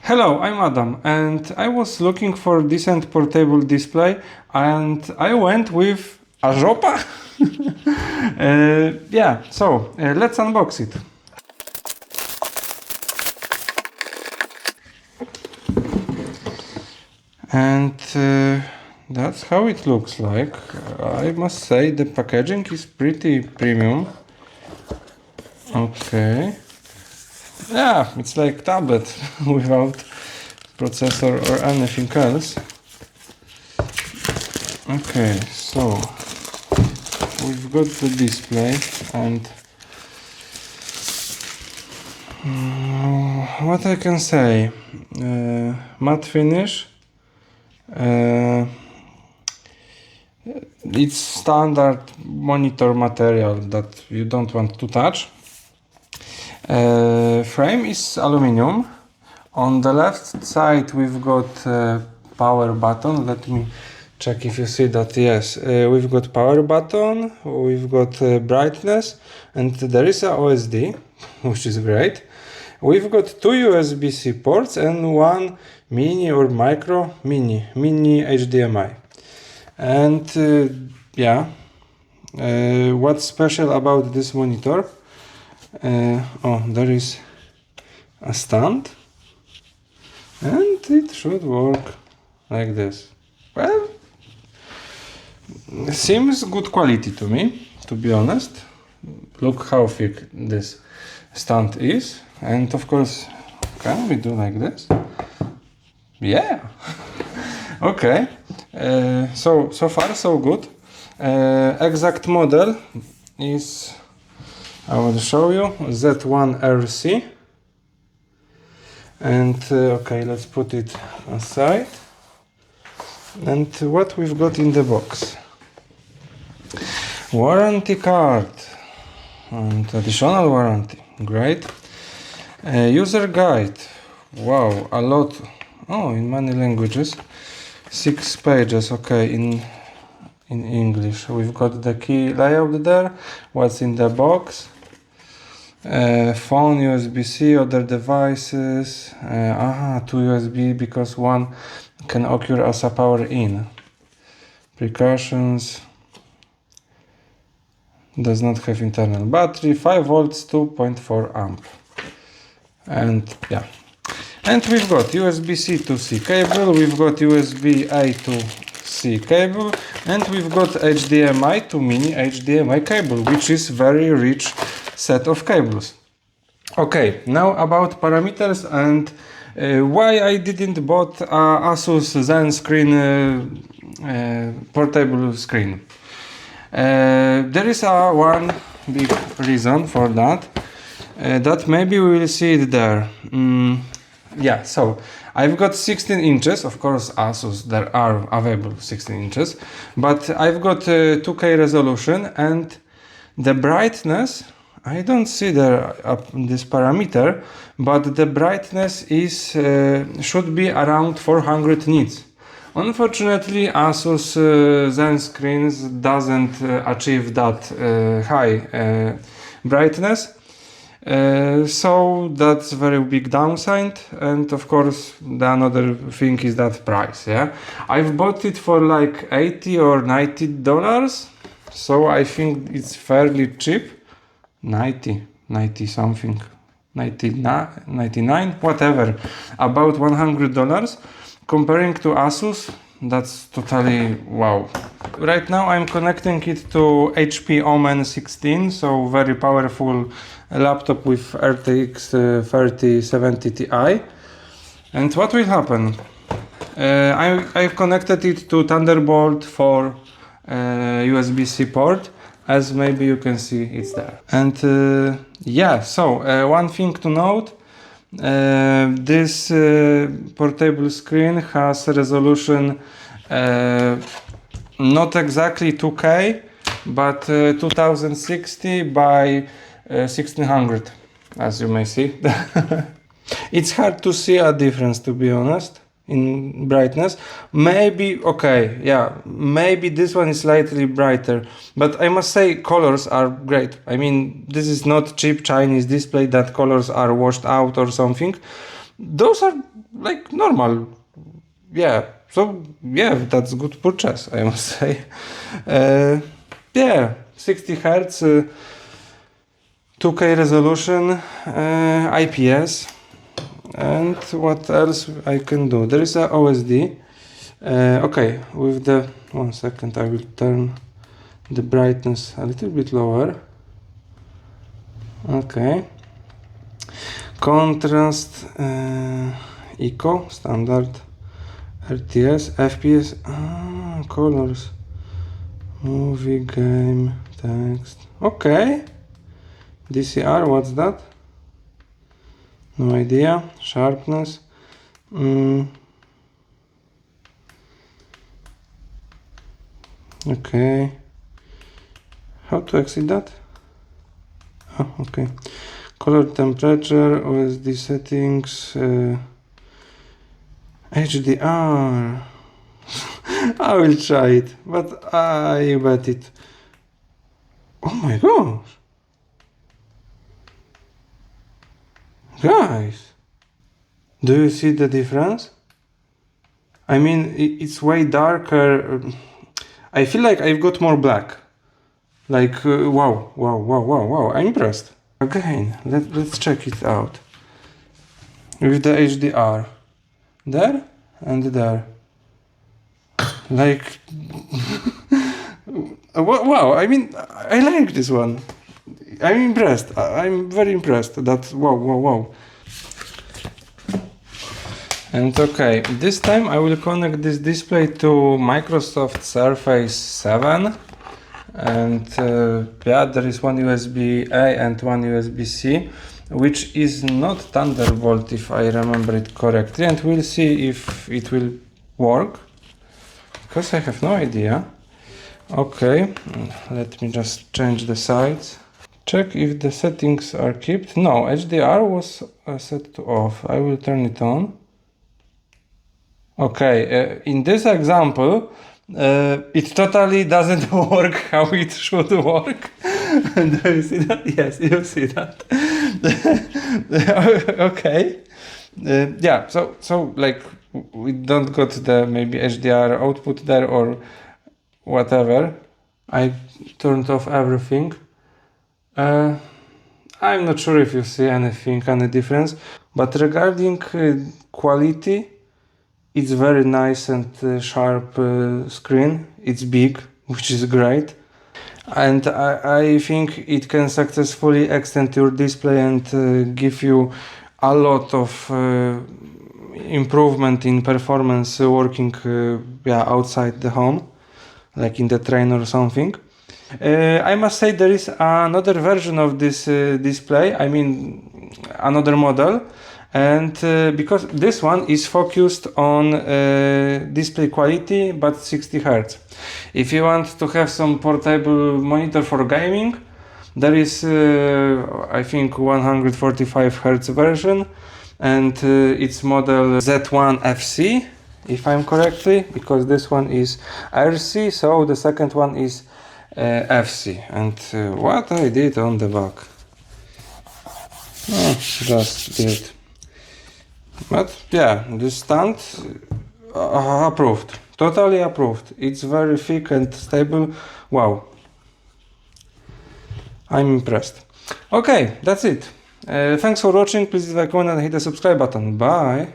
Hello, I'm Adam, and I was looking for a decent portable display, and I went with Arzopa. Let's unbox it. And that's how it looks like. I must say the packaging is pretty premium. Okay. Yeah, it's like tablet without processor or anything else. Okay, so we've got the display and what I can say, matte finish. It's standard monitor material that you don't want to touch. Frame is aluminium. On the left side we've got power button. Let me check if you see that. Yes, we've got power button, we've got brightness, and there is a OSD, which is great. We've got two USB-C ports and one mini or mini HDMI. And what's special about this monitor? There is a stand and it should work like this. Well, seems good quality to me, to be honest. Look how thick this stand is, and of course, can we do like this? Yeah. Okay. So far so good. Exact model is, I will show you, Z1RC. And okay, let's put it aside. And what we've got in the box: warranty card and additional warranty. Great. User guide. Wow, a lot. Oh, in many languages. 6 pages. Okay, in English. We've got the key layout there. What's in the box? Phone, USB-C, other devices. 2 USB because one can occur as a power in. Precautions. Does not have internal battery. 5 volts, 2.4 amp. And yeah. And we've got USB-C to C cable. We've got USB-A to C cable. And we've got HDMI to mini HDMI cable, which is very rich set of cables. Okay, now about parameters and why I didn't bought ASUS ZenScreen portable screen. There is one big reason for that. That maybe we will see it there. Yeah, so I've got 16 inches, of course ASUS there are available 16 inches, but I've got 2K resolution, and the brightness, I don't see there this parameter, but the brightness is should be around 400 nits. Unfortunately, ASUS ZenScreens doesn't achieve that high brightness. So that's very big downside, and of course the another thing is that price. Yeah, I've bought it for like $80 or $90, so I think it's fairly cheap. 90 something, 99, whatever, about $100. Comparing to ASUS, that's totally wow. Right now I'm connecting it to HP Omen 16, so very powerful laptop with RTX 3070 Ti. And what will happen? I've connected it to thunderbolt for USB-C port, as maybe you can see it's there. And one thing to note, this portable screen has a resolution not exactly 2K, but 2060 by 1600, as you may see. It's hard to see a difference, to be honest, in brightness. Maybe, okay, yeah, maybe this one is slightly brighter, but I must say colors are great. I mean, this is not cheap Chinese display that colors are washed out or something. Those are like normal. Yeah, so yeah, that's good purchase, I must say. Yeah, 60 Hz, 2K resolution, IPS, and what else I can do? There is a OSD. Okay, with the 1 second, I will turn the brightness a little bit lower. Okay. Contrast, eco, standard, RTS, FPS, colors, movie, game, text. Okay. DCR, what's that? No idea. Sharpness. Okay. How to exit that? Oh, okay. Color, temperature, OSD settings, HDR. I will try it, but I bet it. Oh my gosh. Guys, do you see the difference? I mean, it's way darker. I feel like I've got more black. Like, wow. I'm impressed. Again, let's check it out. With the HDR. There and there. Like, wow, I mean, I like this one. I'm impressed. I'm very impressed. That's wow. And okay, this time I will connect this display to Microsoft Surface 7. And yeah, there is one USB-A and one USB-C, which is not thunderbolt if I remember it correctly, and we'll see if it will work, because I have no idea. Okay, let me just change the sides. Check if the settings are kept. No, HDR was set to off. I will turn it on. Okay, in this example, it totally doesn't work how it should work. Do you see that? Yes, you see that. Okay. Yeah, so like we don't got the maybe HDR output there or whatever. I turned off everything. I'm not sure if you see anything, any difference, but regarding quality, it's very nice and sharp screen. It's big, which is great. And I think it can successfully extend your display and give you a lot of improvement in performance working outside the home, like in the train or something. I must say there is another version of this display, I mean another model, and because this one is focused on display quality but 60 Hz. If you want to have some portable monitor for gaming, there is I think 145 Hz version, and it's model Z1RC, if I'm correctly, because this one is RC, so the second one is FC. And what I did on the back, just did. But yeah, this stand approved, totally approved. It's very thick and stable. Wow, I'm impressed. Okay, that's it. Thanks for watching. Please leave a comment and hit the subscribe button. Bye.